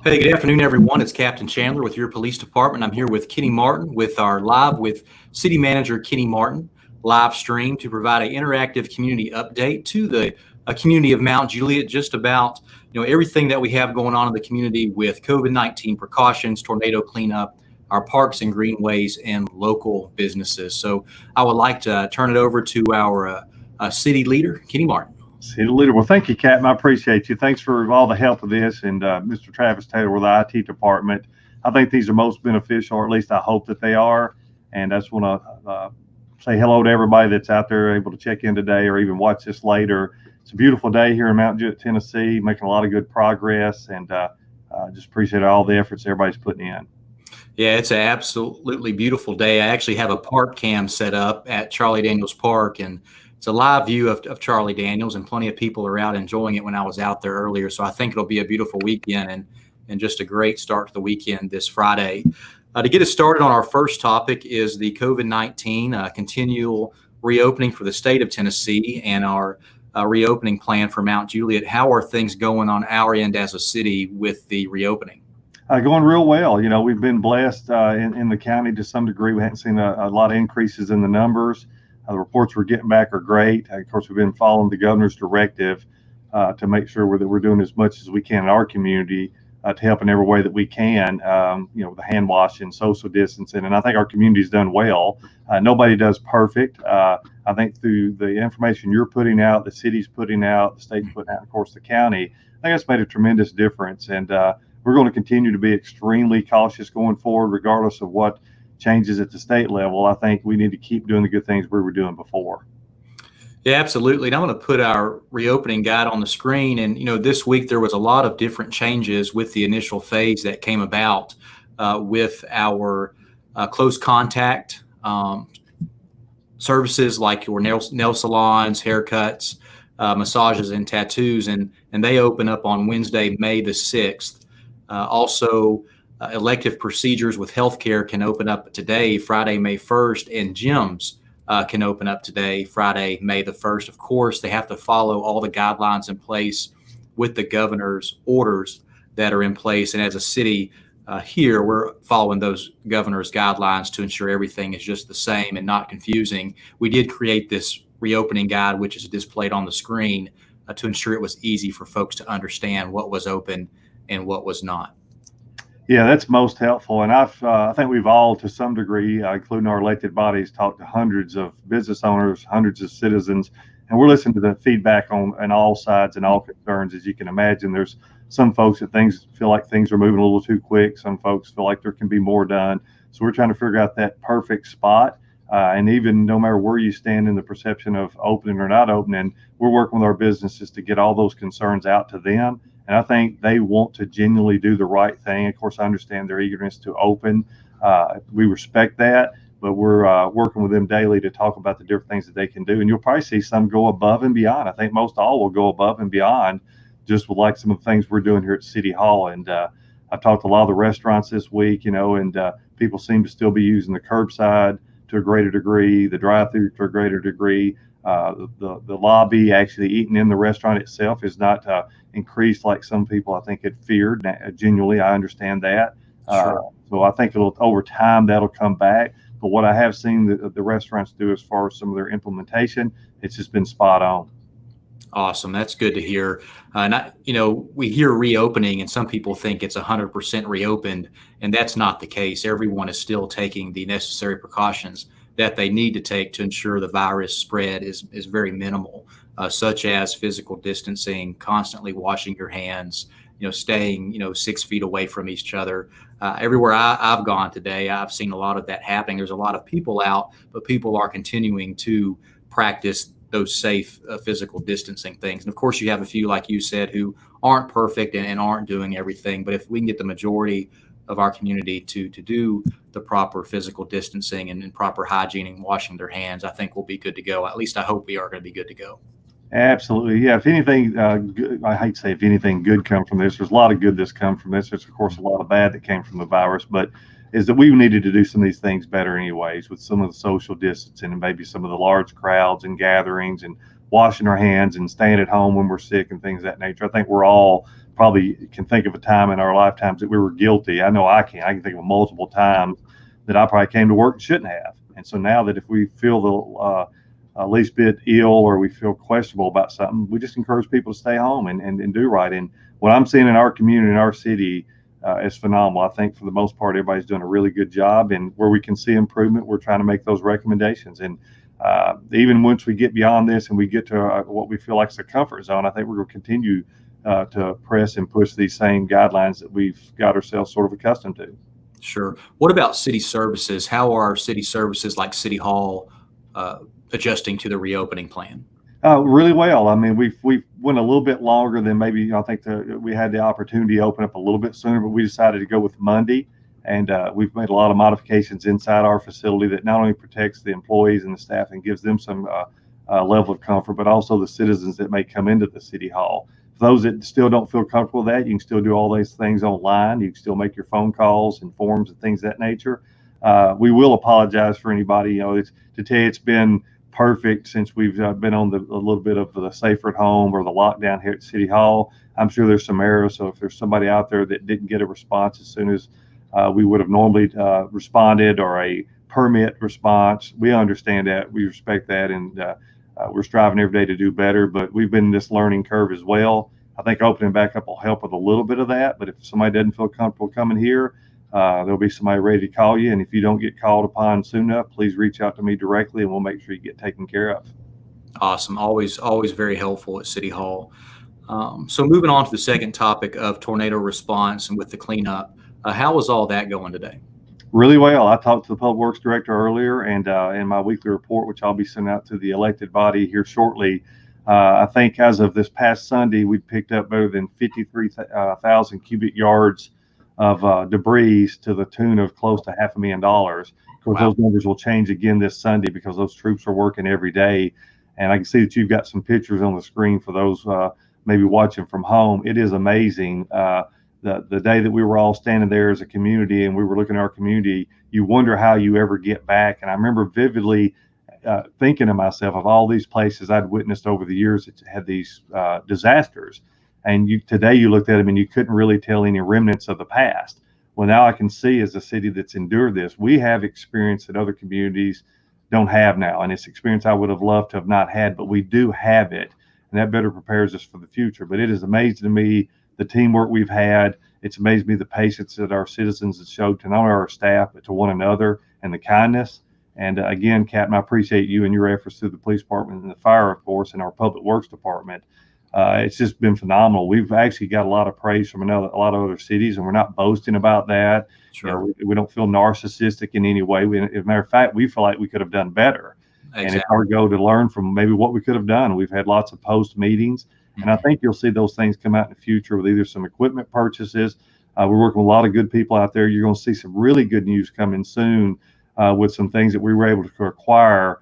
Hey, good afternoon, everyone. It's Captain Chandler with your police department. I'm here with Kenny Martin with our Live with City Manager Kenny Martin live stream to provide an interactive community update to the community of Mount Juliet, just about everything that we have going on in the community with COVID-19 precautions, tornado cleanup, our parks and greenways, and local businesses. So I would like to turn it over to our city leader, Kenny Martin. City leader. Well, thank you, Captain. I appreciate you. Thanks for all the help with this. And Mr. Travis Taylor with the IT department. I think these are most beneficial, or at least I hope that they are. And I just want to say hello to everybody that's out there able to check in today or even watch this later. It's a beautiful day here in Mount Juliet, Tennessee, making a lot of good progress. And just appreciate all the efforts everybody's putting in. Yeah, it's an absolutely beautiful day. I actually have a park cam set up at Charlie Daniels Park, and it's a live view of Charlie Daniels, and plenty of people are out enjoying it when I was out there earlier. So I think it'll be a beautiful weekend and just a great start to the weekend this Friday. To get us started on our first topic is the COVID-19 continual reopening for the state of Tennessee and our reopening plan for Mount Juliet. How are things going on our end as a city with the reopening? Going real well. We've been blessed in the county to some degree. We haven't seen a lot of increases in the numbers. The reports we're getting back are great. Of course, we've been following the governor's directive to make sure that we're doing as much as we can in our community to help in every way that we can, with the hand washing, social distancing. And I think our community's done well. Nobody does perfect. I think through the information you're putting out, the city's putting out, the state's putting out, of course, the county, I think that's made a tremendous difference. And we're going to continue to be extremely cautious going forward, regardless of what changes at the state level. I think we need to keep doing the good things we were doing before. Yeah, absolutely. And I'm going to put our reopening guide on the screen. And, this week there was a lot of different changes with the initial phase that came about with our close contact services like your nail salons, haircuts, massages, and tattoos. And they open up on Wednesday, May the 6th. Also, elective procedures with healthcare can open up today, Friday, May 1st, and gyms can open up today, Friday, May the 1st. Of course, they have to follow all the guidelines in place with the governor's orders that are in place. And as a city here, we're following those governor's guidelines to ensure everything is just the same and not confusing. We did create this reopening guide, which is displayed on the screen to ensure it was easy for folks to understand what was open and what was not. Yeah, that's most helpful. And I think we've all, to some degree, including our elected bodies, talked to hundreds of business owners, hundreds of citizens, and we're listening to the feedback on all sides and all concerns. As you can imagine, there's some folks that feel like things are moving a little too quick. Some folks feel like there can be more done. So we're trying to figure out that perfect spot. And even no matter where you stand in the perception of opening or not opening, we're working with our businesses to get all those concerns out to them. And I think they want to genuinely do the right thing. Of course, I understand their eagerness to open. We respect that, but we're working with them daily to talk about the different things that they can do. And you'll probably see some go above and beyond. I think most all will go above and beyond, just with like some of the things we're doing here at City Hall. And I've talked to a lot of the restaurants this week, and people seem to still be using the curbside to a greater degree, the drive-through to a greater degree. The lobby, actually eating in the restaurant itself, is not increased like some people I think had feared. Genuinely, I understand that. Sure. So I think over time that'll come back. But what I have seen the restaurants do as far as some of their implementation, it's just been spot on. Awesome. That's good to hear. We hear reopening and some people think it's 100% reopened, and that's not the case. Everyone is still taking the necessary precautions that they need to take to ensure the virus spread is very minimal, such as physical distancing, constantly washing your hands, staying, 6 feet away from each other. Everywhere I've gone today, I've seen a lot of that happening. There's a lot of people out, but people are continuing to practice those safe physical distancing things. And of course, you have a few, like you said, who aren't perfect and aren't doing everything. But if we can get the majority of our community to do the proper physical distancing and proper hygiene and washing their hands, I think we'll be good to go. At least I hope we are going to be good to go. Absolutely. Yeah. If anything, good, I hate to say if anything good come from this, there's a lot of good that's come from this. There's, of course, a lot of bad that came from the virus, but is that we needed to do some of these things better anyways, with some of the social distancing and maybe some of the large crowds and gatherings and washing our hands and staying at home when we're sick and things of that nature. I think we're all probably can think of a time in our lifetimes that we were guilty. I know I can think of multiple times that I probably came to work and shouldn't have. And so now that if we feel the least bit ill or we feel questionable about something, we just encourage people to stay home and do right. And what I'm seeing in our community, in our city, is phenomenal. I think for the most part, everybody's doing a really good job. And where we can see improvement, we're trying to make those recommendations. And even once we get beyond this and we get to what we feel like is a comfort zone, I think we're going to continue to press and push these same guidelines that we've got ourselves sort of accustomed to. Sure. What about city services? How are city services like City Hall adjusting to the reopening plan? Really well. I mean, we went a little bit longer than maybe I think we had the opportunity to open up a little bit sooner, but we decided to go with Monday. And we've made a lot of modifications inside our facility that not only protects the employees and the staff and gives them some level of comfort, but also the citizens that may come into the City Hall. For those that still don't feel comfortable with that, you can still do all these things online. You can still make your phone calls and forms and things of that nature. We will apologize for anybody. To tell you it's been perfect since we've been on a little bit of the safer at home or the lockdown here at City Hall. I'm sure there's some errors. So if there's somebody out there that didn't get a response as soon as we would have normally responded, or a permit response, we understand that. We respect that. And we're striving every day to do better, but we've been in this learning curve as well. I think opening back up will help with a little bit of that. But if somebody doesn't feel comfortable coming here, there'll be somebody ready to call you. And if you don't get called upon soon enough, please reach out to me directly and we'll make sure you get taken care of. Awesome. Always very helpful at City Hall. So moving on to the second topic of tornado response and with the cleanup, how is all that going today? Really well. I talked to the Public Works Director earlier, and in my weekly report, which I'll be sending out to the elected body here shortly, I think as of this past Sunday, we picked up better than 53,000 cubic yards of debris to the tune of close to $500,000. Of course, Wow. those numbers will change again this Sunday because those troops are working every day. And I can see that you've got some pictures on the screen for those maybe watching from home. It is amazing. The day that we were all standing there as a community and we were looking at our community, you wonder how you ever get back. And I remember vividly thinking to myself of all these places I'd witnessed over the years that had these disasters. And today you looked at them and you couldn't really tell any remnants of the past. Well, now I can see, as a city that's endured this, we have experience that other communities don't have now. And it's experience I would have loved to have not had, but we do have it. And that better prepares us for the future. But it is amazing to me the teamwork we've had. It's amazed me the patience that our citizens have showed to not only our staff, but to one another, and the kindness. And again, Captain, I appreciate you and your efforts through the police department and the fire, of course, and our public works department. It's just been phenomenal. We've actually got a lot of praise from a lot of other cities, and we're not boasting about that. Sure. We don't feel narcissistic in any way. As a matter of fact, we feel like we could have done better. Exactly. And it's our goal to learn from maybe what we could have done. We've had lots of post meetings. And I think you'll see those things come out in the future with either some equipment purchases. We're working with a lot of good people out there. You're going to see some really good news coming soon with some things that we were able to acquire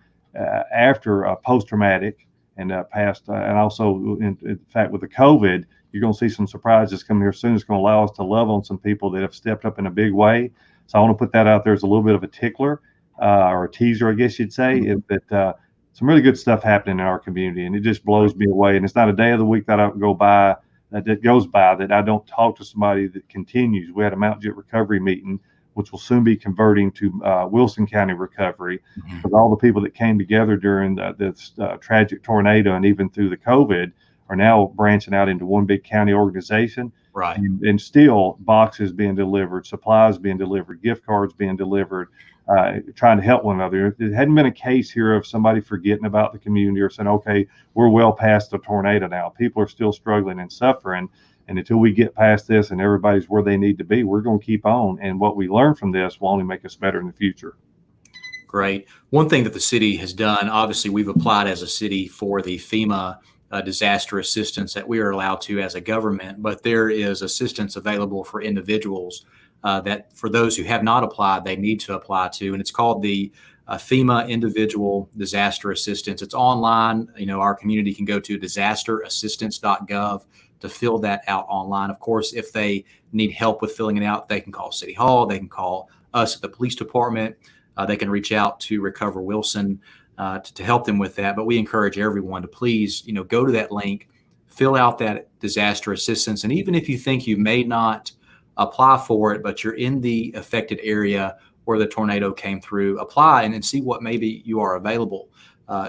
after post-traumatic and past. And also, in fact, with the COVID, you're going to see some surprises coming here soon. It's going to allow us to love on some people that have stepped up in a big way. So I want to put that out there as a little bit of a tickler or a teaser, I guess you'd say, that some really good stuff happening in our community, and it just blows me away. And it's not a day of the week that I go by that goes by that I don't talk to somebody that continues. We had a Mount Jet recovery meeting, which will soon be converting to Wilson County recovery, because all the people that came together during this tragic tornado and even through the COVID are now branching out into one big county organization. Right. And still boxes being delivered, supplies being delivered, gift cards being delivered, trying to help one another. It hadn't been a case here of somebody forgetting about the community or saying, okay, we're well past the tornado now. People are still struggling and suffering. And until we get past this and everybody's where they need to be, we're going to keep on. And what we learn from this will only make us better in the future. Great. One thing that the city has done, obviously, we've applied as a city for the FEMA disaster assistance that we are allowed to as a government, but there is assistance available for individuals that for those who have not applied, they need to apply to. And it's called the FEMA Individual Disaster Assistance. It's online. Our community can go to disasterassistance.gov to fill that out online. Of course, if they need help with filling it out, they can call City Hall. They can call us at the police department. They can reach out to Recover Wilson. to help them with that. But we encourage everyone to please, go to that link, fill out that disaster assistance. And even if you think you may not apply for it, but you're in the affected area where the tornado came through, apply and then see what maybe you are available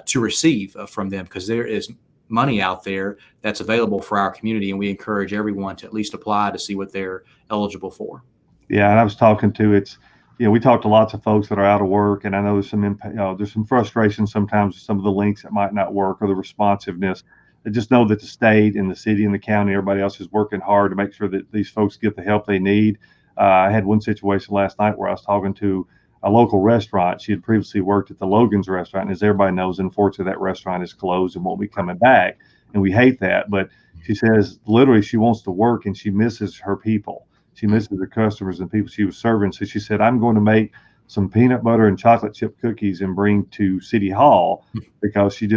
to receive from them, because there is money out there that's available for our community. And we encourage everyone to at least apply to see what they're eligible for. Yeah, and I was talking to we talked to lots of folks that are out of work, and I know there's some frustration sometimes with some of the links that might not work or the responsiveness. I just know that the state and the city and the county, everybody else is working hard to make sure that these folks get the help they need. I had one situation last night where I was talking to a local restaurant. She had previously worked at the Logan's restaurant, and as everybody knows, unfortunately, that restaurant is closed and won't be coming back, and we hate that. But she says literally she wants to work and she misses her people. She misses the customers and people she was serving. So she said, I'm going to make some peanut butter and chocolate chip cookies and bring to City Hall, because she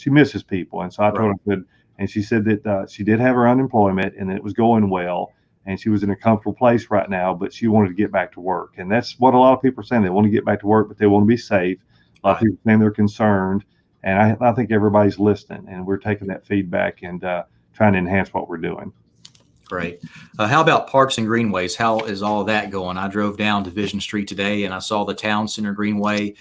misses people. And so I told her, and she said that she did have her unemployment and it was going well, and she was in a comfortable place right now, but she wanted to get back to work. And that's what a lot of people are saying. They want to get back to work, but they want to be safe. A lot of people saying they're concerned. And I think everybody's listening, and we're taking that feedback and trying to enhance what we're doing. Great. How about parks and greenways? How is all that going? I drove down Division Street today and I saw the Town Center Greenway.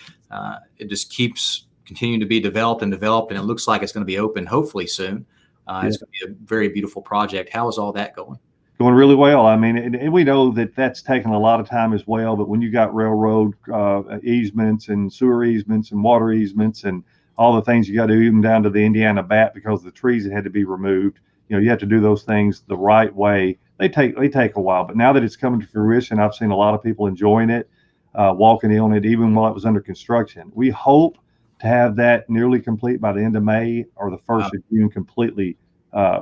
It just keeps continuing to be developed, and it looks like it's going to be open hopefully soon. It's going to be a very beautiful project. How is all that going? Going really well. I mean, and we know that that's taken a lot of time as well, but when you got railroad easements and sewer easements and water easements and all the things you got to do, even down to the Indiana bat, because the trees that had to be removed, you have to do those things the right way. They take a while, but now that it's coming to fruition, I've seen a lot of people enjoying it, walking in on it, even while it was under construction. We hope to have that nearly complete by the end of May or the 1st of June, completely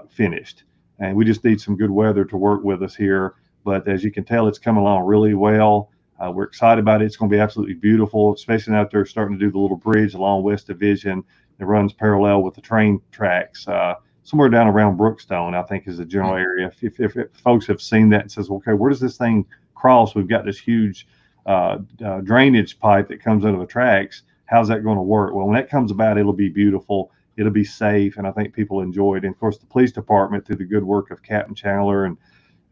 finished. And we just need some good weather to work with us here. But as you can tell, it's coming along really well. We're excited about it. It's going to be absolutely beautiful, especially out there starting to do the little bridge along West Division that runs parallel with the train tracks. Somewhere down around Brookstone, I think, is the general area. If folks have seen that and says, okay, where does this thing cross? We've got this huge drainage pipe that comes under the tracks. How's that going to work? Well, when that comes about, it'll be beautiful. It'll be safe, and I think people enjoy it. And of course, the police department, through the good work of Captain Chandler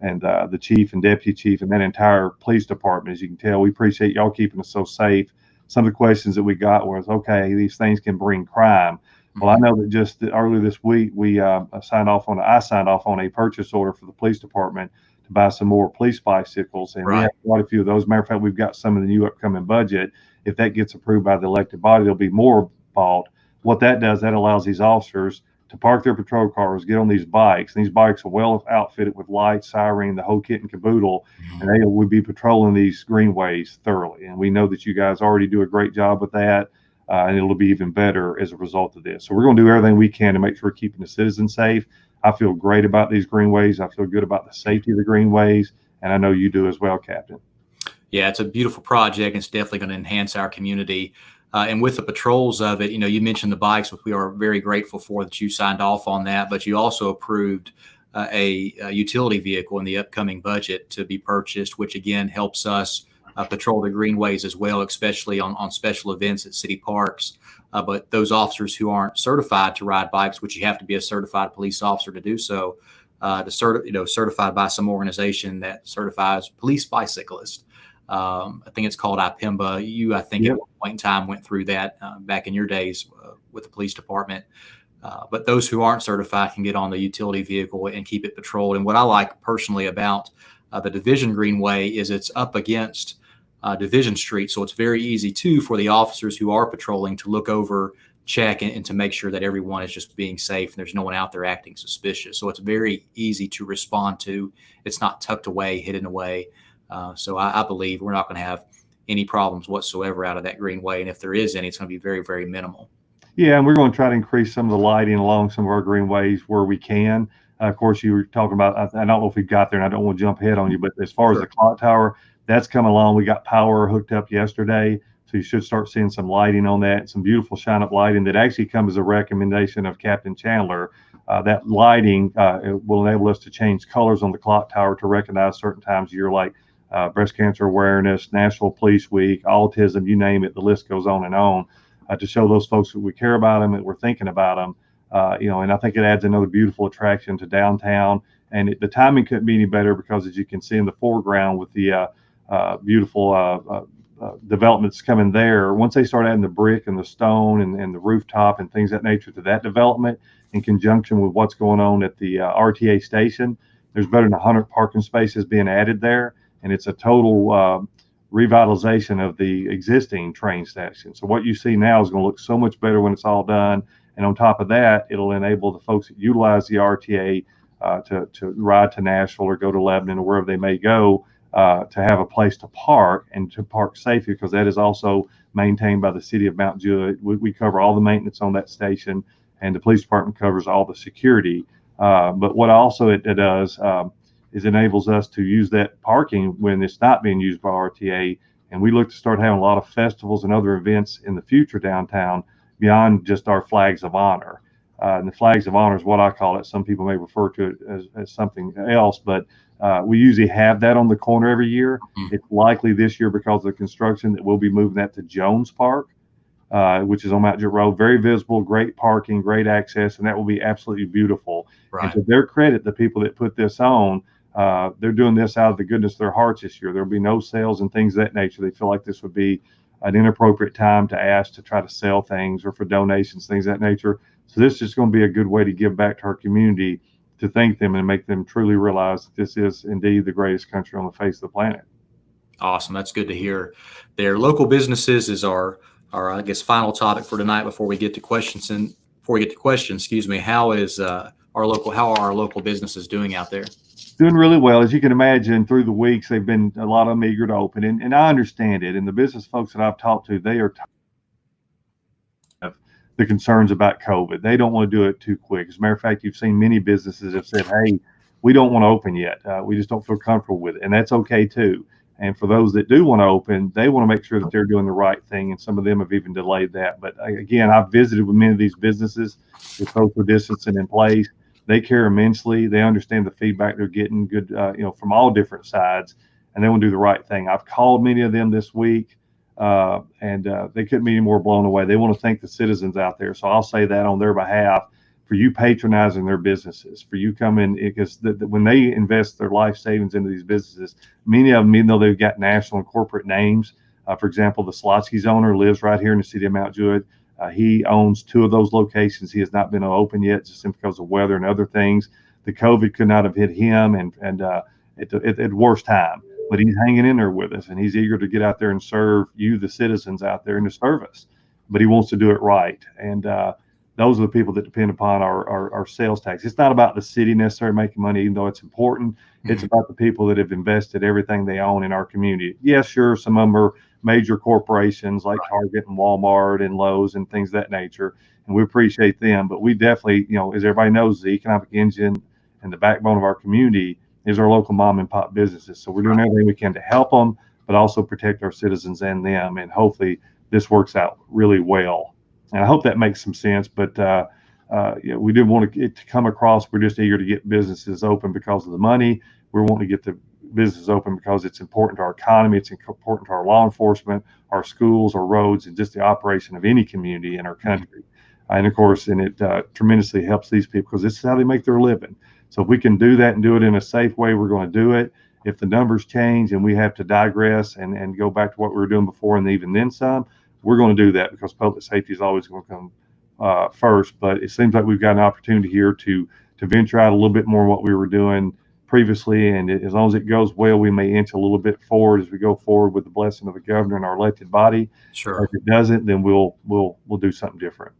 and the chief and deputy chief and that entire police department, as you can tell, we appreciate y'all keeping us so safe. Some of the questions that we got was, okay, these things can bring crime. Well, I know that just earlier this week, I signed off on a purchase order for the police department to buy some more police bicycles. And we have quite a few of those. Matter of fact, we've got some in the new upcoming budget. If that gets approved by the elected body, there'll be more bought. What that does, that allows these officers to park their patrol cars, get on these bikes. And these bikes are well outfitted with lights, siren, the whole kit and caboodle. And they would be patrolling these greenways thoroughly. And we know that you guys already do a great job with that. And it'll be even better as a result of this. So we're going to do everything we can to make sure we're keeping the citizens safe. I feel great about these greenways. I feel good about the safety of the greenways. And I know you do as well, Captain. Yeah, it's a beautiful project. It's definitely going to enhance our community. And with the patrols of it, you mentioned the bikes, which we are very grateful for that you signed off on that. But you also approved a utility vehicle in the upcoming budget to be purchased, which again helps us patrol the greenways as well, especially on special events at city parks. But those officers who aren't certified to ride bikes, which you have to be a certified police officer to do so, certified by some organization that certifies police bicyclists. I think it's called IPEMBA. I think at one point in time went through that back in your days with the police department. But those who aren't certified can get on the utility vehicle and keep it patrolled. And what I like personally about the Division Greenway is it's up against Division Street. So it's very easy too for the officers who are patrolling to look over, check, and to make sure that everyone is just being safe and there's no one out there acting suspicious. So it's very easy to respond to. It's not tucked away, hidden away. So I believe we're not going to have any problems whatsoever out of that greenway. And if there is any, it's going to be very, very minimal. Yeah, and we're going to try to increase some of the lighting along some of our greenways where we can. Of course, you were talking about, I don't know if we got there, and I don't want to jump ahead on you, but as far as the clock tower, that's coming along. We got power hooked up yesterday, so you should start seeing some lighting on that, some beautiful shine up lighting that actually comes as a recommendation of Captain Chandler. That lighting will enable us to change colors on the clock tower to recognize certain times of year, like breast cancer awareness, National Police Week, autism, you name it, the list goes on and on. to show those folks that we care about them, that we're thinking about them. And I think it adds another beautiful attraction to downtown. And the timing couldn't be any better because, as you can see in the foreground with the beautiful developments coming there, once they start adding the brick and the stone and the rooftop and things of that nature to that development, in conjunction with what's going on at the RTA station, there's better than 100 parking spaces being added there. And it's a total revitalization of the existing train station. So what you see now is going to look so much better when it's all done. And on top of that, it'll enable the folks that utilize the RTA to ride to Nashville or go to Lebanon or wherever they may go, to have a place to park and to park safely, because that is also maintained by the city of Mount Juliet. We cover all the maintenance on that station, and the police department covers all the security. But what also it does is enables us to use that parking when it's not being used by RTA. And we look to start having a lot of festivals and other events in the future downtown beyond just our flags of honor. And the flags of honor is what I call it. Some people may refer to it as something else, but we usually have that on the corner every year. It's likely this year, because of the construction, that we'll be moving that to Jones Park, which is on Mount Juliet Road. Very visible, great parking, great access, and that will be absolutely beautiful. Right. And to their credit, the people that put this on, they're doing this out of the goodness of their hearts this year. There'll be no sales and things of that nature. They feel like this would be an inappropriate time to ask to try to sell things or for donations, things of that nature. So this is just going to be a good way to give back to our community, to thank them and make them truly realize that this is indeed the greatest country on the face of the planet. Awesome. That's good to hear. Their local businesses is our I guess final topic for tonight before we get to questions. And before we get to questions, excuse me, how are our local businesses doing out there? Doing really well. As you can imagine, through the weeks, they've been, a lot of them, eager to open, and I understand it. And the business folks that I've talked to, they are tired of the concerns about COVID. They don't want to do it too quick. As a matter of fact, you've seen many businesses have said, hey, we don't want to open yet. We just don't feel comfortable with it. And that's okay too. And for those that do want to open, they want to make sure that they're doing the right thing. And some of them have even delayed that. But again, I've visited with many of these businesses with social distancing in place. They care immensely. They understand the feedback they're getting, good, from all different sides, and they want to do the right thing. I've called many of them this week, and they couldn't be any more blown away. They want to thank the citizens out there. So I'll say that on their behalf, for you patronizing their businesses, for you coming, because when they invest their life savings into these businesses, many of them, even though they've got national and corporate names, for example, the Slotsky's owner lives right here in the city of Mount Juliet. He owns 2 of those locations. He has not been open yet, just simply because of weather and other things. The COVID could not have hit him, and at worst time. But he's hanging in there with us, and he's eager to get out there and serve you, the citizens out there, in the service. But he wants to do it right. And those are the people that depend upon our sales tax. It's not about the city necessarily making money, even though it's important. It's about the people that have invested everything they own in our community. Yes, sure, some of them are major corporations like Target and Walmart and Lowe's and things of that nature, and we appreciate them. But we definitely, as everybody knows, the economic engine and the backbone of our community is our local mom and pop businesses. So we're doing everything we can to help them, but also protect our citizens and them. And hopefully this works out really well. And I hope that makes some sense. But we didn't want it to come across we're just eager to get businesses open because of the money. We're wanting to get the businesses open because it's important to our economy. It's important to our law enforcement, our schools, our roads, and just the operation of any community in our country. And of course, it tremendously helps these people because this is how they make their living. So if we can do that and do it in a safe way, we're going to do it. If the numbers change and we have to digress and go back to what we were doing before and even then some, we're going to do that because public safety is always going to come first. But it seems like we've got an opportunity here to venture out a little bit more of what we were doing previously, and as long as it goes well, we may inch a little bit forward as we go forward with the blessing of the governor and our elected body. Sure. If it doesn't, then we'll do something different.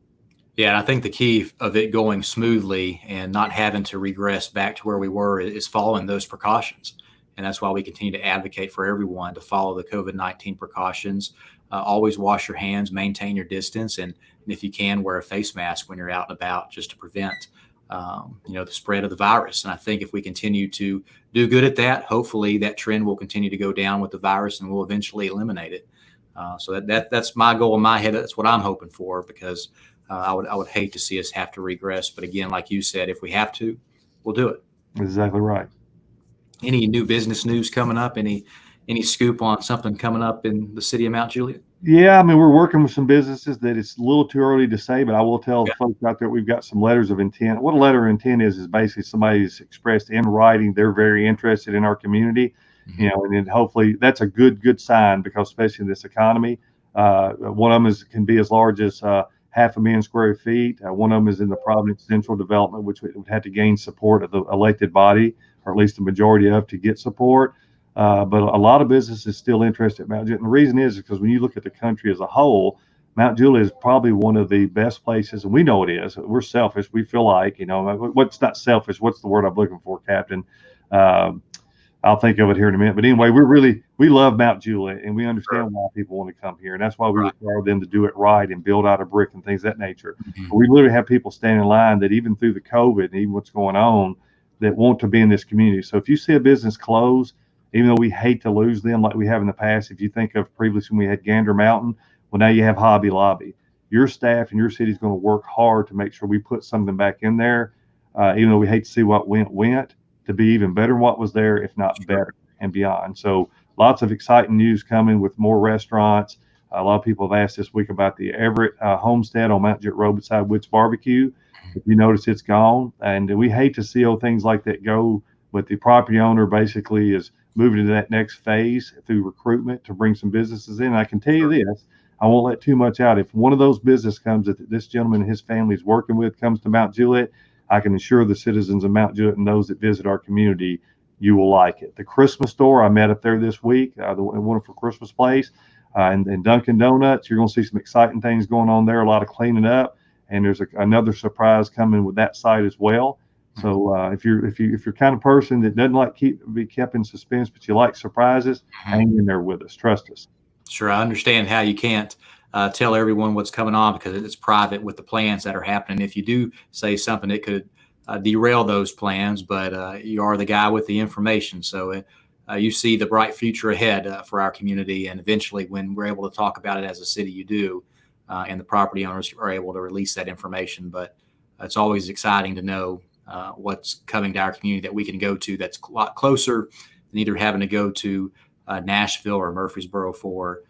Yeah, and I think the key of it going smoothly and not having to regress back to where we were is following those precautions. And that's why we continue to advocate for everyone to follow the COVID-19 precautions. Always wash your hands, maintain your distance, and if you can, wear a face mask when you're out and about, just to prevent the spread of the virus. And I think if we continue to do good at that, hopefully that trend will continue to go down with the virus and we'll eventually eliminate it. So that's my goal in my head. That's what I'm hoping for, because I would hate to see us have to regress. But again, like you said, if we have to, we'll do it. Exactly right. Any new business news coming up? Any scoop on something coming up in the city of Mount Juliet? Yeah, I mean, we're working with some businesses that it's a little too early to say, but I will tell Yeah. the folks out there we've got some letters of intent. What a letter of intent is basically somebody's expressed in writing they're very interested in our community, Mhm. and then hopefully that's a good sign because especially in this economy, one of them can be as large as 500,000 square feet. One of them is in the Providence Central Development, which would have to gain support of the elected body, or at least the majority of, to get support. But a lot of businesses still interested in Mount Juliet. And the reason is because when you look at the country as a whole, Mount Juliet is probably one of the best places, and we know it is. We're selfish. We feel like, what's not selfish? What's the word I'm looking for, Captain? Um, I'll think of it here in a minute. But anyway, we love Mount Juliet, and we Sure. understand why people want to come here, and that's why we Right. require them to do it right and build out of brick and things of that nature. Mhm. But we literally have people standing in line that even through the COVID and even what's going on, that want to be in this community. So if you see a business close, even though we hate to lose them like we have in the past, if you think of previously when we had Gander Mountain, well now you have Hobby Lobby. Your staff in your city is going to work hard to make sure we put something back in there, even though we hate to see what went to be even better than what was there, if not Sure. better and beyond. So lots of exciting news coming with more restaurants. A lot of people have asked this week about the Everett Homestead on Mount Juliet Road beside Woods Barbecue. If you notice, it's gone, and we hate to see old things like that go. But the property owner basically is moving to that next phase through recruitment to bring some businesses in. And I can tell you Sure. this, I won't let too much out. If one of those business comes that this gentleman and his family is working with comes to Mount Juliet, I can assure the citizens of Mount Juliet and those that visit our community, you will like it. The Christmas store, I met up there this week, the wonderful Christmas place, and Dunkin' Donuts. You're going to see some exciting things going on there, a lot of cleaning up, and there's another surprise coming with that site as well. Mhm. So if you're kind of person that doesn't like be kept in suspense, but you like surprises, Mhm. hang in there with us. Trust us. Sure, I understand how you can't tell everyone what's coming on because it's private with the plans that are happening. If you do say something, it could derail those plans, but you are the guy with the information. So you see the bright future ahead for our community. And eventually, when we're able to talk about it as a city, you do, and the property owners are able to release that information. But it's always exciting to know what's coming to our community that we can go to that's a lot closer than either having to go to Nashville or Murfreesboro for,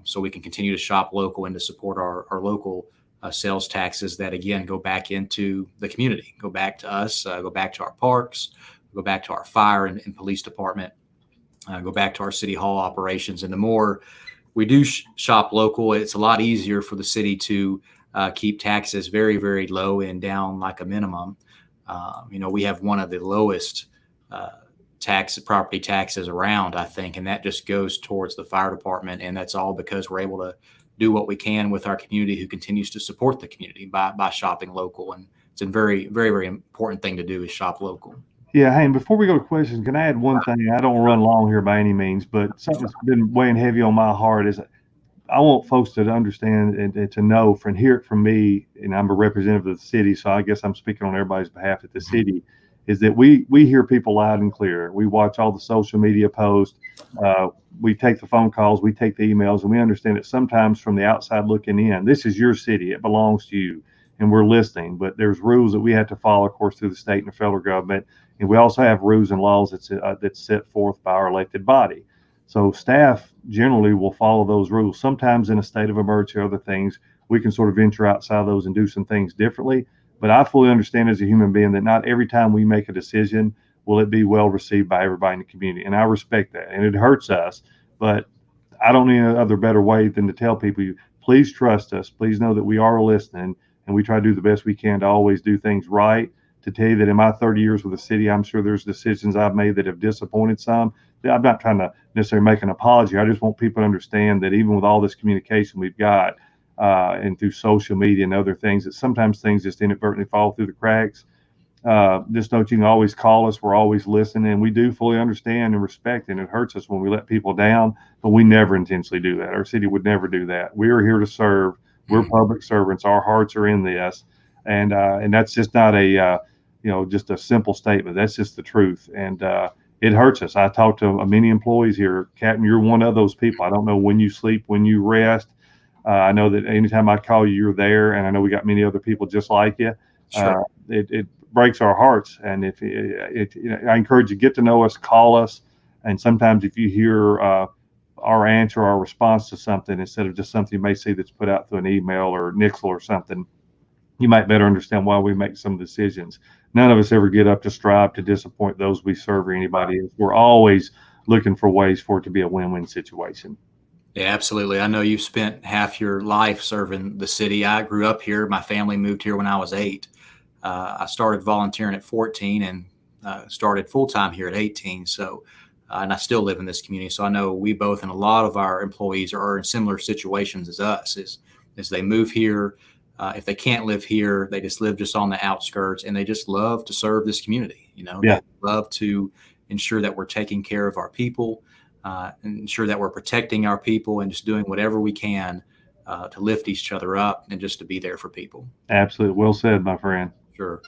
so we can continue to shop local and to support our local sales taxes that again go back into the community, go back to us, go back to our parks, go back to our fire and police department, go back to our city hall operations. And the more we do shop local, it's a lot easier for the city to keep taxes very low and down like a minimum. We have one of the lowest uh, property taxes around, I think, and that just goes towards the fire department, and that's all because we're able to do what we can with our community, who continues to support the community by shopping local, and it's a very important thing to do is shop local. Yeah, hey, and before we go to questions, can I add one thing? I don't run long here by any means, but something that's been weighing heavy on my heart is I want folks to understand and to know from hear it from me, and I'm a representative of the city, so I guess I'm speaking on everybody's behalf at the Mhm. city, is that we hear people loud and clear. We watch all the social media posts, uh, we take the phone calls, we take the emails, and we understand that sometimes from the outside looking in, this is your city, it belongs to you, and we're listening. But there's rules that we have to follow, of course, through the state and the federal government, and we also have rules and laws that's set forth by our elected body. So staff generally will follow those rules. Sometimes in a state of emergency or other things, we can sort of venture outside those and do some things differently. But I fully understand as a human being that not every time we make a decision will it be well received by everybody in the community. And I respect that. And it hurts us, but I don't need another better way than to tell people, please trust us. Please know that we are listening and we try to do the best we can to always do things right. To tell you that in my 30 years with the city, I'm sure there's decisions I've made that have disappointed some. I'm not trying to necessarily make an apology. I just want people to understand that even with all this communication we've got, and through social media and other things, that sometimes things just inadvertently fall through the cracks. Just note you can always call us. We're always listening, and we do fully understand and respect. And it hurts us when we let people down, but we never intentionally do that. Our city would never do that. We are here to serve. We're Mhm. public servants. Our hearts are in this, and that's just not a just a simple statement. That's just the truth, and it hurts us. I talked to many employees here. Captain, you're one of those people. I don't know when you sleep, when you rest. I know that anytime I call you, you're there, and I know we got many other people just like you. Sure. It breaks our hearts, and if I encourage you, get to know us, call us, and sometimes if you hear our answer, our response to something, instead of just something you may see that's put out through an email or Nixle or something, you might better understand why we make some decisions. None of us ever get up to strive to disappoint those we serve or anybody else. We're always looking for ways for it to be a win-win situation. Yeah, absolutely. I know you've spent half your life serving the city. I grew up here. My family moved here when I was 8. I started volunteering at 14 and started full-time here at 18. So, and I still live in this community. So I know we both and a lot of our employees are in similar situations as us, as they move here. If they can't live here, they just live just on the outskirts, and they just love to serve this community. Yeah. They love to ensure that we're taking care of our people, and ensure that we're protecting our people, and just doing whatever we can to lift each other up and just to be there for people. Absolutely. Well said, my friend. Sure.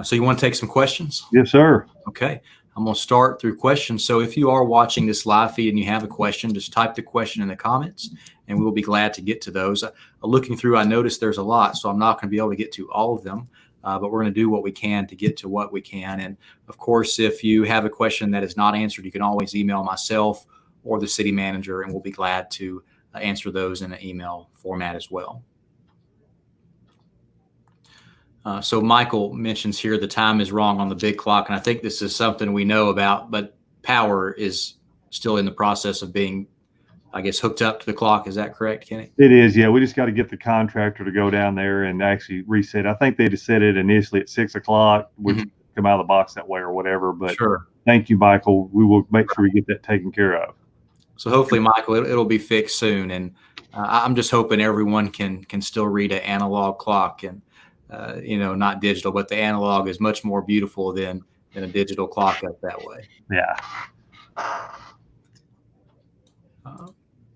So you want to take some questions? Yes, sir. Okay. I'm going to start through questions. So if you are watching this live feed and you have a question, just type the question in the comments and we will be glad to get to those. Looking through, I noticed there's a lot, so I'm not going to be able to get to all of them, but we're going to do what we can to get to what we can. And of course, if you have a question that is not answered, you can always email myself or the city manager, and we'll be glad to answer those in an email format as well. So Michael mentions here the time is wrong on the big clock, and I think this is something we know about, but power is still in the process of being, I guess, hooked up to the clock. Is that correct, Kenny? It is, yeah. We just got to get the contractor to go down there and actually reset. I think they just set it initially at 6 o'clock, which come out of the box that way or whatever. But sure. Thank you, Michael. We will make sure we get that taken care of. So hopefully, Michael, it'll be fixed soon. And I'm just hoping everyone can still read an analog clock and, not digital, but the analog is much more beautiful than a digital clock up that way. Yeah.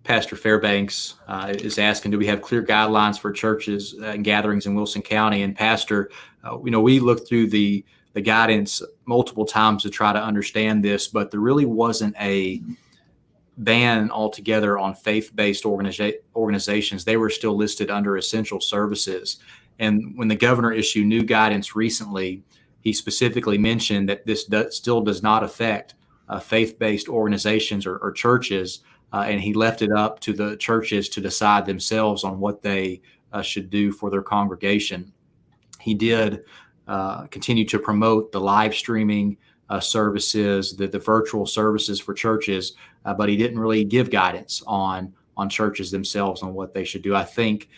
Pastor Fairbanks is asking, do we have clear guidelines for churches and gatherings in Wilson County? And Pastor, we looked through the guidance multiple times to try to understand this, but there really wasn't a ban altogether on faith-based organizations. They were still listed under essential services. And when the governor issued new guidance recently, he specifically mentioned that this still does not affect faith-based organizations or churches. And he left it up to the churches to decide themselves on what they should do for their congregation. He did continue to promote the live streaming services, the virtual services for churches, but he didn't really give guidance on churches themselves on what they should do. I think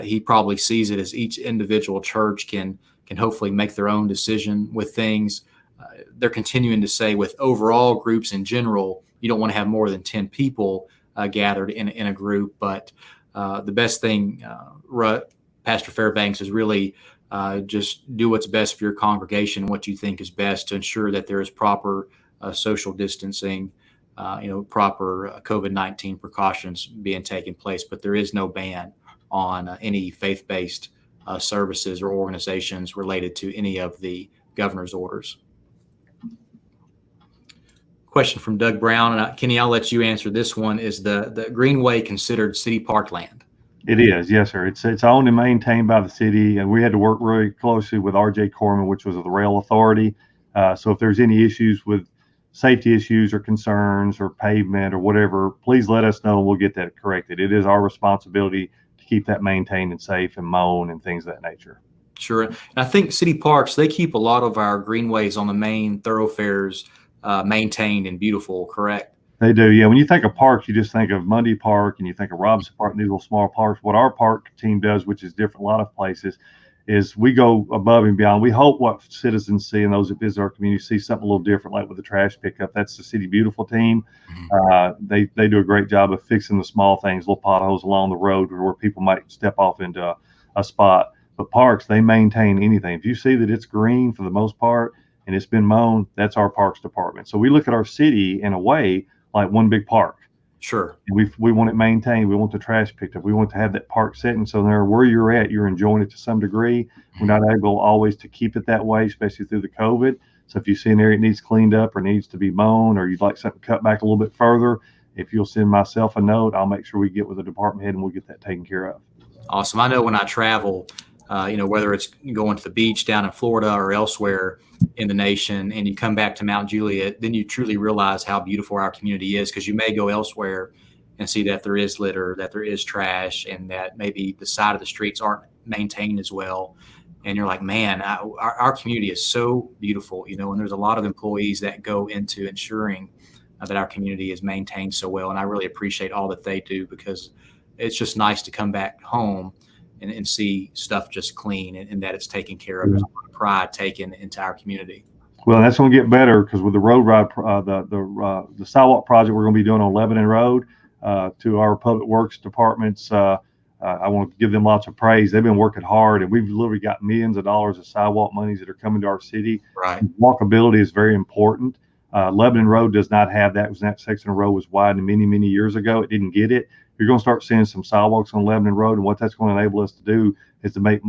he probably sees it as each individual church can hopefully make their own decision with things. They're continuing to say with overall groups in general, you don't want to have more than 10 people gathered in a group. But the best thing, Pastor Fairbanks, is really just do what's best for your congregation, what you think is best to ensure that there is proper social distancing, proper COVID-19 precautions being taken place. But there is no ban on any faith-based services or organizations related to any of the governor's orders. Question from Doug Brown, and Kenny, I'll let you answer this one. Is the Greenway considered city parkland? It is, yes, sir. It's owned and maintained by the city, and we had to work really closely with R.J. Corman, which was the rail authority. So if there's any issues with safety issues or concerns or pavement or whatever, please let us know and we'll get that corrected. It is our responsibility to keep that maintained and safe and mown and things of that nature. Sure. And I think city parks, they keep a lot of our greenways on the main thoroughfares maintained and beautiful, correct? They do, yeah. When you think of parks, you just think of Mundy Park and you think of Robinson Park, these little small parks. What our park team does, which is different a lot of places, is we go above and beyond. We hope what citizens see and those that visit our community see something a little different, like with the trash pickup. That's the City Beautiful team. They do a great job of fixing the small things, little potholes along the road where people might step off into a spot. But parks, they maintain anything. If you see that it's green for the most part and it's been mown, that's our parks department. So we look at our city in a way like one big park. Sure. We want it maintained. We want the trash picked up. We want to have that park setting so there where you're at, you're enjoying it to some degree. We're not able always to keep it that way, especially through the COVID. So if you see an area that needs cleaned up or needs to be mown, or you'd like something cut back a little bit further, if you'll send myself a note, I'll make sure we get with the department head and we'll get that taken care of. Awesome. I know when I travel, whether it's going to the beach down in Florida or elsewhere in the nation, and you come back to Mount Juliet, then you truly realize how beautiful our community is, because you may go elsewhere and see that there is litter, that there is trash, and that maybe the side of the streets aren't maintained as well. And you're like, man, our community is so beautiful, and there's a lot of employees that go into ensuring that our community is maintained so well. And I really appreciate all that they do, because it's just nice to come back home and see stuff just clean, and that it's taken care of. There's a lot of pride taken into our community. Well, that's going to get better, because with the road ride, the sidewalk project we're going to be doing on Lebanon Road, to our public works departments, I want to give them lots of praise. They've been working hard, and we've literally got millions of dollars of sidewalk monies that are coming to our city. Right. Walkability is very important. Lebanon Road does not have that. That section of road was widened many years ago. It didn't get it. You're going to start seeing some sidewalks on Lebanon Road, and what that's going to enable us to do is to make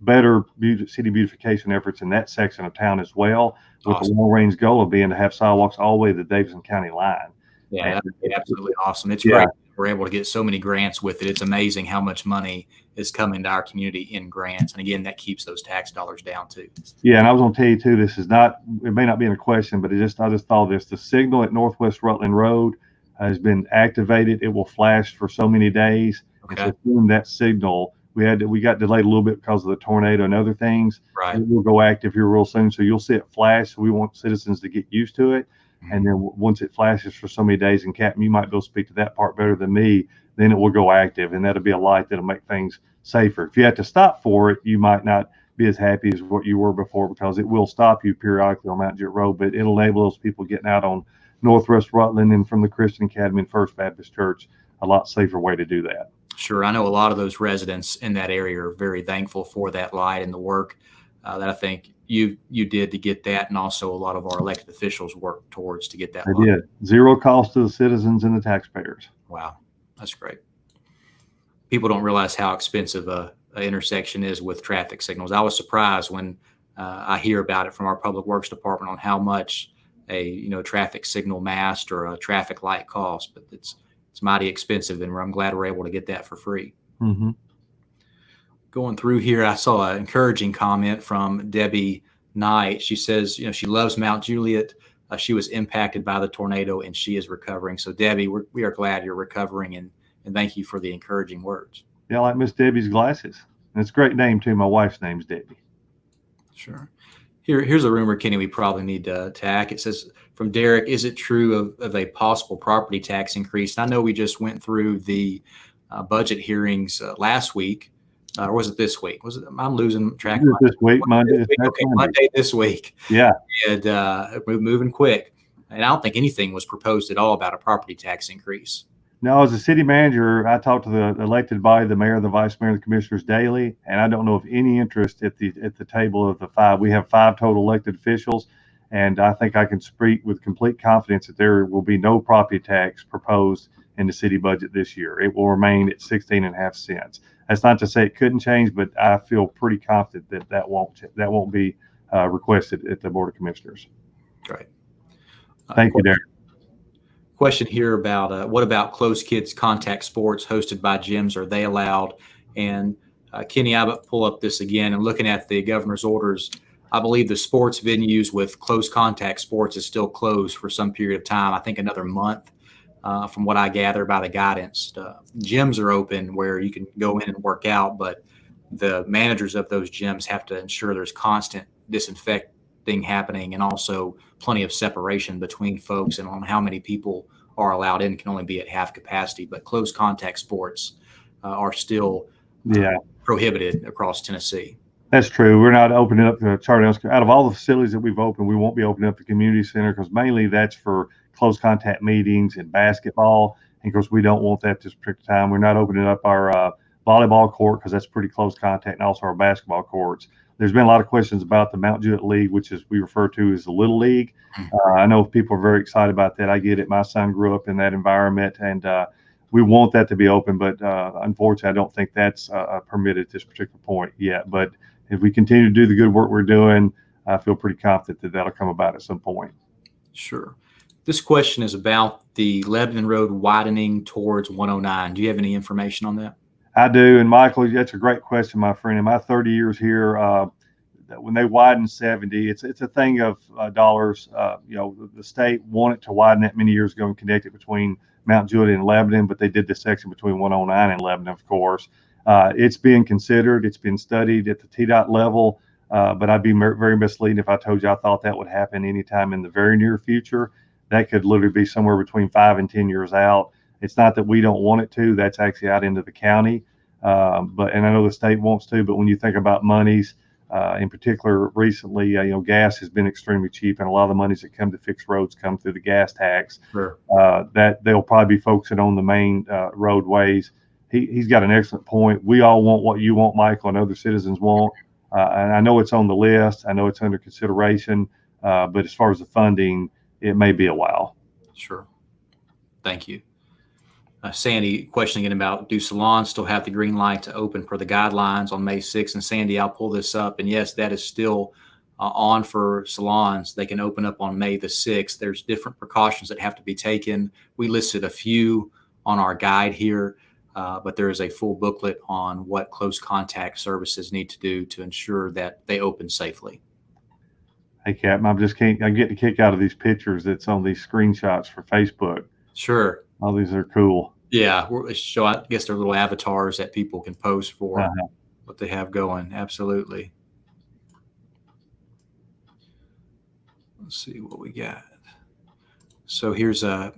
better city beautification efforts in that section of town as well, with the long-range goal of being to have sidewalks all the way to the Davidson County line. Yeah, that'd be absolutely awesome. It's great. We're able to get so many grants with it. It's amazing how much money is coming to our community in grants. And again, that keeps those tax dollars down too. Yeah, and I was going to tell you too, this is not, it may not be in a question, but I just thought this, the signal at Northwest Rutland Road has been activated. It will flash for so many days. Okay. And so that signal, we got delayed a little bit because of the tornado and other things. Right. It will go active here real soon. So you'll see it flash. So we want citizens to get used to it. And then once it flashes for so many days, and Captain, you might be able to speak to that part better than me, then it will go active, and that'll be a light that'll make things safer. If you have to stop for it, you might not be as happy as what you were before, because it will stop you periodically on Mount Juliet Road, but it'll enable those people getting out on Northwest Rutland and from the Christian Academy and First Baptist Church a lot safer way to do that. Sure. I know a lot of those residents in that area are very thankful for that light and the work that I think you did to get that, and also a lot of our elected officials worked towards to get that. They did. Zero cost to the citizens and the taxpayers. Wow, that's great. People don't realize how expensive a intersection is with traffic signals. I was surprised when I hear about it from our public works department on how much a traffic signal mast or a traffic light costs, but it's mighty expensive, and I'm glad we're able to get that for free. Mm-hmm. Going through here, I saw an encouraging comment from Debbie Knight. She says, she loves Mount Juliet. She was impacted by the tornado, and she is recovering. So, Debbie, we are glad you're recovering, and thank you for the encouraging words. Yeah, I like Miss Debbie's glasses. And it's a great name, too. My wife's name's Debbie. Sure. Here's a rumor, Kenny, we probably need to attack. It says, from Derek, is it true of a possible property tax increase? And I know we just went through the budget hearings last week. Or was it this week? I'm losing track. This week, Monday. Monday this week. Yeah. And moving quick. And I don't think anything was proposed at all about a property tax increase. No, as a city manager, I talk to the elected body, the mayor, the vice mayor, the commissioners daily, and I don't know of any interest at the table of the five. We have 5 total elected officials, and I think I can speak with complete confidence that there will be no property tax proposed in the city budget this year. It will remain at 16.5 cents. That's not to say it couldn't change, but I feel pretty confident that won't be requested at the Board of Commissioners. Great. Thank you, Derek. Question here about what about closed kids contact sports hosted by gyms? Are they allowed? And Kenny, I pull up this again, and looking at the governor's orders, I believe the sports venues with close contact sports is still closed for some period of time. I think another month. From what I gather by the guidance, gyms are open where you can go in and work out, but the managers of those gyms have to ensure there's constant disinfecting happening, and also plenty of separation between folks, and on how many people are allowed in can only be at half capacity. But close contact sports are still prohibited across Tennessee. That's true. We're not opening up the Charter out of all the facilities that we've opened. We won't be opening up the community center, because mainly that's for close contact meetings and basketball. And of course, we don't want that this particular time. We're not opening up our volleyball court, because that's pretty close contact, and also our basketball courts. There's been a lot of questions about the Mount Juliet League, which is we refer to as the Little League. I know people are very excited about that. I get it. My son grew up in that environment, and we want that to be open, but unfortunately, I don't think that's permitted at this particular point yet. But if we continue to do the good work we're doing, I feel pretty confident that that'll come about at some point. Sure. This question is about the Lebanon Road widening towards 109. Do you have any information on that? I do. And Michael, that's a great question, my friend. In my 30 years here, when they widen 70, it's a thing of dollars. The state wanted to widen that many years ago and connect it between Mount Juliet and Lebanon, but they did the section between 109 and Lebanon, of course. It's being considered. It's been studied at the TDOT level, but I'd be very misleading if I told you I thought that would happen anytime in the very near future. That could literally be somewhere between 5 and 10 years out. It's not that we don't want it to. That's actually out into the county. And I know the state wants to, but when you think about monies, in particular, recently, gas has been extremely cheap, and a lot of the monies that come to fix roads come through the gas tax. Sure. That they'll probably be focusing on the main roadways. He's got an excellent point. We all want what you want, Michael, and other citizens want. And I know it's on the list. I know it's under consideration. But as far as the funding, it may be a while. Sure. Thank you. Sandy questioning about, do salons still have the green light to open per the guidelines on May 6th? And Sandy, I'll pull this up. And yes, that is still on for salons. They can open up on May the 6th. There's different precautions that have to be taken. We listed a few on our guide here, but there is a full booklet on what close contact services need to do to ensure that they open safely. Hey, Captain, I get a kick out of these pictures that's on these screenshots for Facebook. Sure. All these are cool. Yeah, so I guess they're little avatars that people can post for what they have going. Absolutely. Let's see what we got. So here's a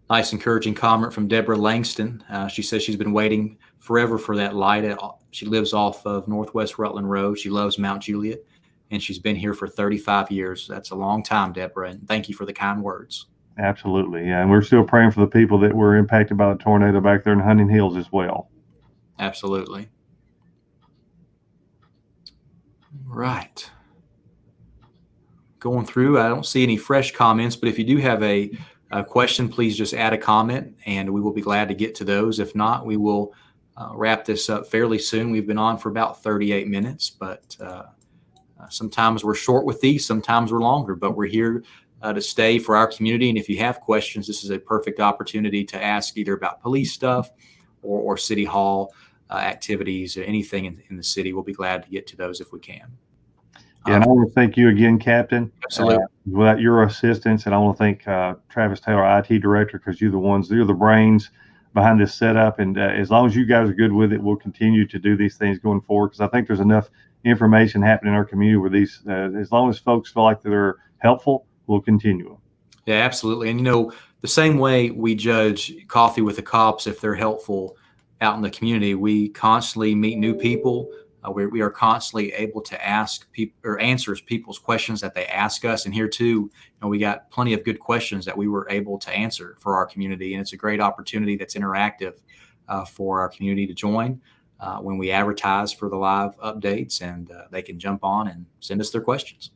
nice encouraging comment from Deborah Langston. She says she's been waiting forever for that light. She lives off of Northwest Rutland Road. She loves Mount Juliet, and she's been here for 35 years. That's a long time, Deborah, and thank you for the kind words. Absolutely. Yeah. And we're still praying for the people that were impacted by the tornado back there in Hunting Hills as well. Absolutely. Right. Going through, I don't see any fresh comments, but if you do have a question, please just add a comment and we will be glad to get to those. If not, we will wrap this up fairly soon. We've been on for about 38 minutes, but sometimes we're short with these, sometimes we're longer, but we're here to stay for our community. And if you have questions, this is a perfect opportunity to ask either about police stuff or city hall activities or anything in the city. We'll be glad to get to those if we can. Yeah, and I want to thank you again, Captain. Absolutely. Without your assistance, and I want to thank Travis Taylor, IT Director, because you're the brains behind this setup. And as long as you guys are good with it, we'll continue to do these things going forward, because I think there's enough information happening in our community where these, as long as folks feel like they're helpful, we'll continue. Yeah, absolutely. And, the same way we judge Coffee with the Cops, if they're helpful out in the community, we constantly meet new people. We are constantly able to ask people or answers people's questions that they ask us. And here too, we got plenty of good questions that we were able to answer for our community. And it's a great opportunity that's interactive for our community to join when we advertise for the live updates, and they can jump on and send us their questions.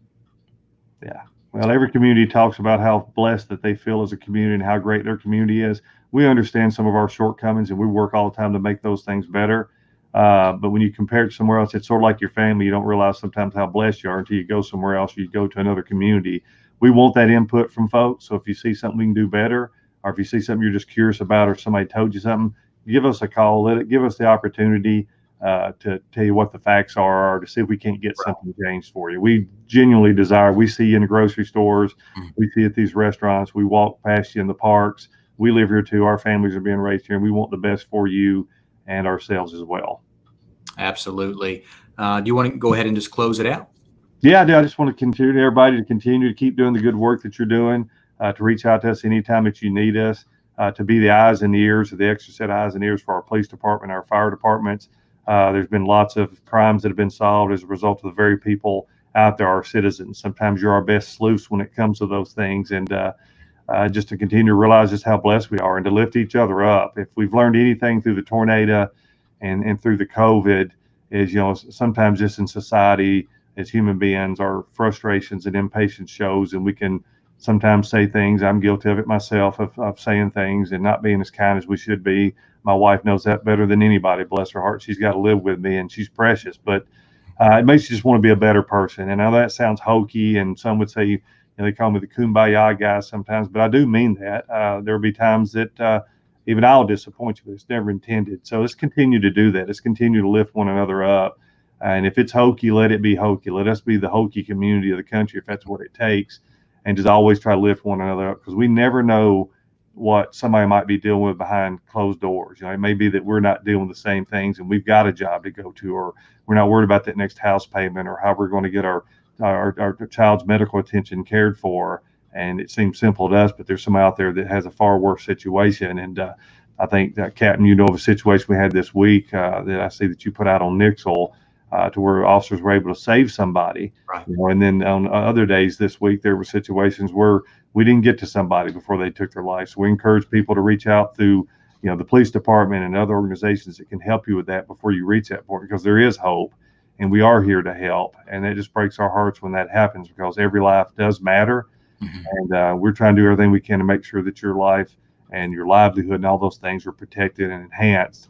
Yeah. Well, every community talks about how blessed that they feel as a community and how great their community is. We understand some of our shortcomings, and we work all the time to make those things better. But when you compare it somewhere else, it's sort of like your family. You don't realize sometimes how blessed you are until you go somewhere else, or you go to another community. We want that input from folks. So if you see something we can do better, or if you see something you're just curious about, or somebody told you something, give us a call. Give us the opportunity to tell you what the facts are, or to see if we can't get something changed for you. We genuinely desire. We see you in the grocery stores. We see at these restaurants. We walk past you in the parks. We live here too. Our families are being raised here, and we want the best for you and ourselves as well. Absolutely. Do you want to go ahead and just close it out? Yeah, I do. I just want to continue everybody to continue to keep doing the good work that you're doing, to reach out to us anytime that you need us, to be the eyes and the ears, or the extra set of eyes and ears for our police department, our fire departments. There's been lots of crimes that have been solved as a result of the very people out there, our citizens. Sometimes you're our best sleuths when it comes to those things. And just to continue to realize just how blessed we are and to lift each other up. If we've learned anything through the tornado and through the COVID, is, sometimes just in society as human beings, our frustrations and impatience shows, and we can sometimes say things. I'm guilty of it myself, of saying things and not being as kind as we should be. My wife knows that better than anybody, bless her heart. She's got to live with me, and she's precious, but it makes you just want to be a better person. And I know that sounds hokey, and some would say, they call me the kumbaya guy sometimes, but I do mean that. There will be times that even I'll disappoint you, but it's never intended. So let's continue to do that. Let's continue to lift one another up. And if it's hokey, let it be hokey. Let us be the hokey community of the country if that's what it takes. And just always try to lift one another up, because we never know what somebody might be dealing with behind closed doors. It may be that we're not dealing with the same things and we've got a job to go to, or we're not worried about that next house payment or how we're going to get our child's medical attention cared for. And it seems simple to us, but there's somebody out there that has a far worse situation. And I think that, Captain, of a situation we had this week that I see that you put out on Nixle, to where officers were able to save somebody. Right. And then on other days this week, there were situations where we didn't get to somebody before they took their life. So we encourage people to reach out through, the police department and other organizations that can help you with that before you reach that point, because there is hope and we are here to help. And it just breaks our hearts when that happens, because every life does matter. Mm-hmm. And we're trying to do everything we can to make sure that your life and your livelihood and all those things are protected and enhanced.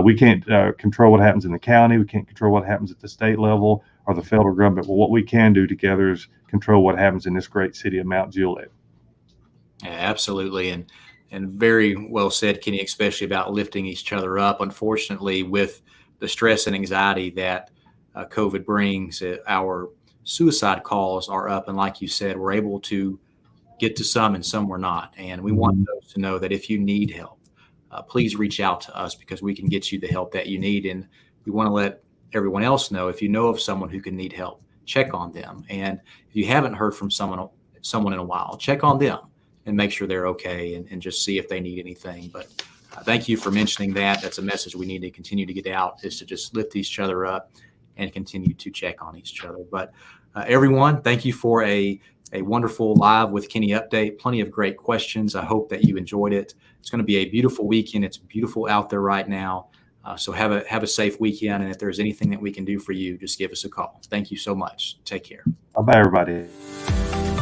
We can't control what happens in the county. We can't control what happens at the state level or the federal government. But what we can do together is control what happens in this great city of Mount Juliet. Yeah, absolutely. And very well said, Kenny, especially about lifting each other up. Unfortunately, with the stress and anxiety that COVID brings, our suicide calls are up. And like you said, we're able to get to some and some we're not. And we want those to know that if you need help, please reach out to us, because we can get you the help that you need. And we want to let everyone else know, if you know of someone who can need help, check on them. And if you haven't heard from someone in a while, check on them and make sure they're okay, and just see if they need anything. But thank you for mentioning that. That's a message we need to continue to get out, is to just lift each other up and continue to check on each other. But everyone, thank you for a wonderful Live with Kenny update. Plenty of great questions. I hope that you enjoyed it. It's going to be a beautiful weekend. It's beautiful out there right now. So have a safe weekend. And if there's anything that we can do for you, just give us a call. Thank you so much. Take care. Bye-bye, everybody.